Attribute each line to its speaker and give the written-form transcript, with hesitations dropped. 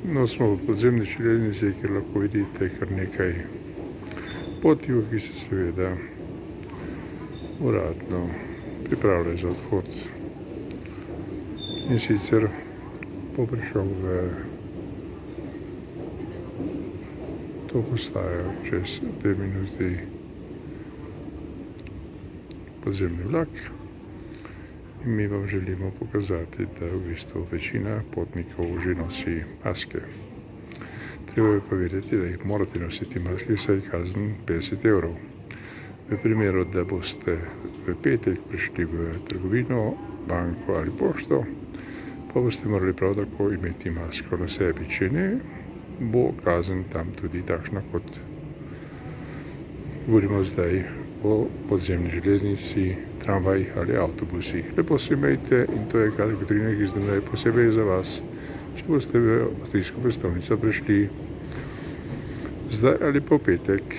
Speaker 1: No, smo v podzemni železnici, kjer lahko vidite kar nekaj potnikov, ki se seveda uradno pripravljajo za odhod. In sicer bo prišel v to postajo čez 2 minuti podzemni vlak. In mi vam želimo pokazati, da v bistvu večina potnikov že nosi maske. Treba je pa vedeti, da jih morate nositi maske, saj je kazen 50 evrov. V primeru, da boste v petek prišli v trgovino, banko ali pošto, pa boste morali prav tako imeti masko na sebi. Če ne, bo kazen tam tudi takšna, kot govorimo zdaj o podzemni železnici, tramvajih ali avtobusih. Lepo se imejte in to je Katrina, ki zdaj posebej za vas, če boste v avstrijsko prestolnico prišli zdaj ali po petek.